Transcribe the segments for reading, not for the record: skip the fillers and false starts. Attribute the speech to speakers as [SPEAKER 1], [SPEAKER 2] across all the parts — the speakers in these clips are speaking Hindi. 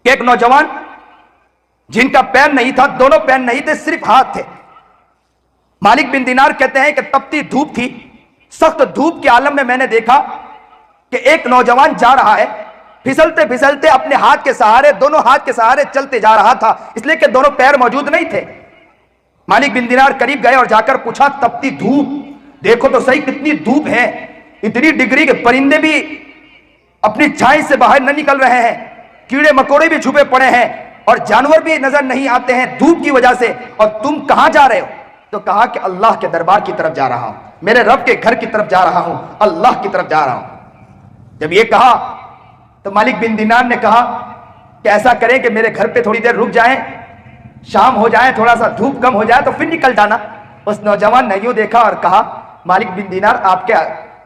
[SPEAKER 1] कि एक नौजवान जिनका पैर नहीं था, दोनों पैर नहीं थे, सिर्फ हाथ थे। मालिक बिन दिनार कहते हैं कि तपती धूप थी, सख्त धूप के आलम में मैंने देखा कि एक नौजवान जा रहा है, फिसलते फिसलते अपने हाथ के सहारे, दोनों हाथ के सहारे चलते जा रहा था, इसलिए कि दोनों पैर मौजूद नहीं थे। मालिक बिन दिनार करीब गए और जाकर पूछा, तपती धूप देखो तो सही, कितनी धूप है, इतनी डिग्री के परिंदे भी अपनी छाई से बाहर न निकल रहे हैं, कीड़े मकोड़े भी छुपे पड़े हैं और जानवर भी नजर नहीं आते हैं धूप की वजह से, और तुम कहां जा रहे हो? तो कहा कि अल्लाह के दरबार की तरफ जा रहा हूं, मेरे रब के घर की तरफ जा रहा हूं, अल्लाह की तरफ जा रहा हूं। जब ये कहा तो मालिक बिन दिनार ने कहा कि ऐसा करें कि मेरे घर पे थोड़ी देर रुक जाएं, शाम हो जाए, थोड़ा सा धूप कम हो जाए तो फिर निकल जाना। उस नौजवान ने यूं देखा और कहा, मालिक बिन दिनार, आपके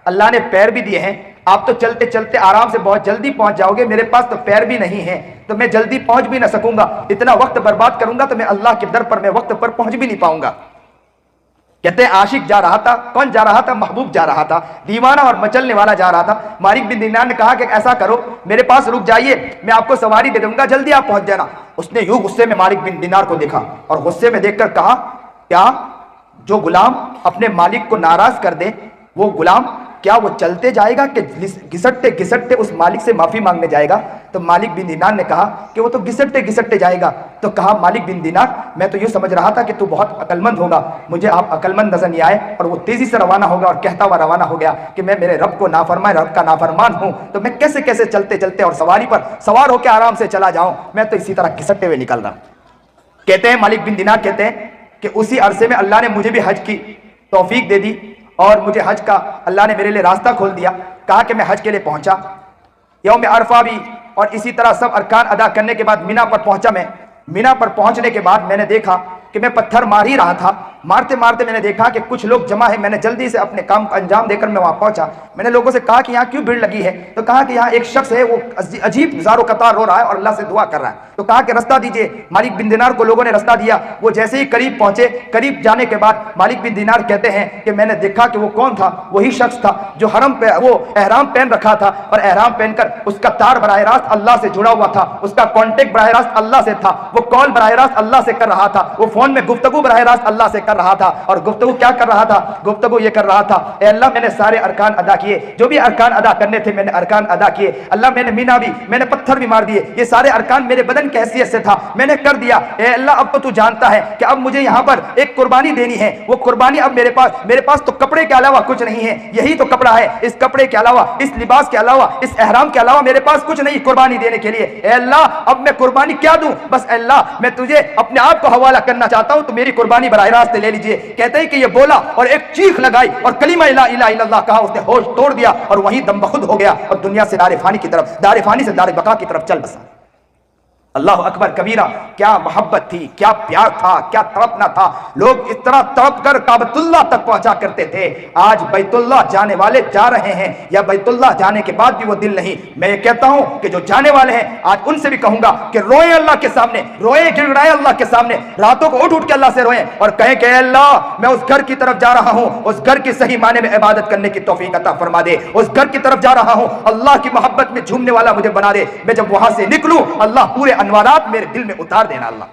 [SPEAKER 1] अल्लाह ने पैर भी दिए हैं, आप तो चलते चलते आराम से बहुत जल्दी पहुंच जाओगे, मेरे पास तो पैर भी नहीं है, तो मैं जल्दी पहुंच भी ना सकूंगा, इतना वक्त बर्बाद करूंगा तो मैं अल्लाह के दर पर मैं वक्त पर पहुंच भी नहीं पाऊंगा। कहते हैं आशिक जा रहा था। कौन जा रहा था? महबूब जा रहा था, दीवाना और मचलने वाला जा रहा था। मालिक बिन दिनार ने कहा कि ऐसा करो, मेरे पास रुक जाइए, मैं आपको सवारी दे दूंगा, जल्दी आप पहुंच जाना। उसने यूं गुस्से में मालिक बिन दिनार को देखा और गुस्से में देखकर कहा, क्या जो गुलाम अपने मालिक को नाराज कर दे, वो गुलाम क्या वो चलते जाएगा कि घिसटते घिसटते उस मालिक से माफी मांगने जाएगा? तो मालिक बिन दिनार ने कहा कि वो तो घिसटते घिसटते जाएगा। तो कहा, मालिक बिन दिनार, मैं तो ये समझ रहा था कि तू बहुत अकलमंद होगा, मुझे आप अकलमंद नजर नहीं आए, और वो तेजी से रवाना होगा और कहता हुआ रवाना हो गया कि मैं मेरे रब को नाफरमान, रब का नाफरमान हूं, तो मैं कैसे कैसे चलते चलते और सवारी पर सवार होकर आराम से चला जाऊं, मैं तो इसी तरह घिसटते हुए निकल रहा। कहते हैं मालिक बिन दिनार कहते हैं कि उसी अरसे में अल्लाह ने मुझे भी हज की तौफीक दे दी और मुझे हज का अल्लाह ने मेरे लिए रास्ता खोल दिया। कहा कि मैं हज के लिए पहुंचा, यौम अरफा भी, और इसी तरह सब अरकान अदा करने के बाद मीना पर पहुंचा। मैं मीना पर पहुंचने के बाद मैंने देखा कि मैं पत्थर मार ही रहा था, मारते मारते मैंने देखा कि कुछ लोग जमा है। मैंने जल्दी से अपने काम का अंजाम देकर मैं वहां पहुंचा। मैंने लोगों से कहा कि यहाँ क्यों भीड़ लगी है? तो कहा कि यहाँ एक शख्स है, वो अजीब ज़ारो कतार रो रहा है और अल्लाह से दुआ कर रहा है। तो कहा कि रास्ता दीजिए। मालिक बिन दिनार को लोगों ने रास्ता दिया। वो जैसे ही करीब पहुंचे, करीब जाने के बाद मालिक बिन दिनार कहते हैं कि मैंने देखा कि वो कौन था? वही शख्स था जो हरम पे वो एहराम पहन रखा था, और एहराम पहनकर उसका तार बराह रास्त अल्लाह से जुड़ा हुआ था, उसका कॉन्टेक्ट बराह रास्त अल्लाह से था, वो कॉल बराह रास्त अल्लाह से कर रहा था, वो फोन में गुफ्तगू बराह रास्त अल्लाह से कर रहा था। और गुफ्तगू क्या कर रहा था? गुफ्तगू ये कर रहा था, ए अल्लाह, मैंने सारे अरकान अदा किए, जो भी अरकान अदा करने थे मैंने अरकान अदा किए। अल्लाह, मैंने मीना भी, मैंने पत्थर भी मार दिए, ये सारे अरकान मेरे बदन की हैसियत से था, मैंने कर दिया। ए अल्लाह, अब तो तू जानता है कि अब मुझे यहाँ पर एक कुर्बानी देनी है। वो कुर्बानी अब मेरे पास तो कपड़े के अलावा कुछ नहीं है, यही तो कपड़ा है, इस कपड़े के अलावा, इस लिबास के अलावा, इस एहराम के अलावा मेरे पास कुछ नहीं कुर्बानी देने के लिए। ए अल्लाह, अब मैं कुर्बानी क्या दूं? बस अल्लाह, मैं तुझे अपने आप को हवाला करना चाहता हूं, तो मेरी कुर्बानी बराह रास्त ले लीजिए। कहते हैं कि ये बोला और एक चीख लगाई और कलीमा ला इलाहा इल्लल्लाह कहा, उसने होश तोड़ दिया और वहीं दम बखुद हो गया और दुनिया से दारे फानी की तरफ, दारे फानी से दारे बका की तरफ चल बसा। अल्लाह अकबर कबीरा। क्या मोहब्बत थी, क्या प्यार था, क्या तड़पना था। लोग इस तरह तड़प कर काबतुल्लाह तक पहुंचा करते थे। आज बैतुल्लाह जाने वाले जा रहे हैं, या बैतुल्लाह जाने के बाद भी वो दिल नहीं। मैं ये कहता हूं कि जो जाने वाले हैं, आज उनसे भी कहूंगा कि रोए अल्लाह के सामने, रोए गिड़गिड़ाए अल्लाह के सामने, रातों को उठ उठ के अल्लाह से रोए और कहें कि अल्लाह, मैं उस घर की तरफ जा रहा हूं, उस घर की सही माने में इबादत करने की तौफीक अता फरमा दे। उस घर की तरफ जा रहा हूं, अल्लाह की मोहब्बत में झूमने वाला मुझे बना दे। मैं जब वहां से निकलूं, अल्लाह पूरे अनवारात मेरे दिल में उतार देना। अल्लाह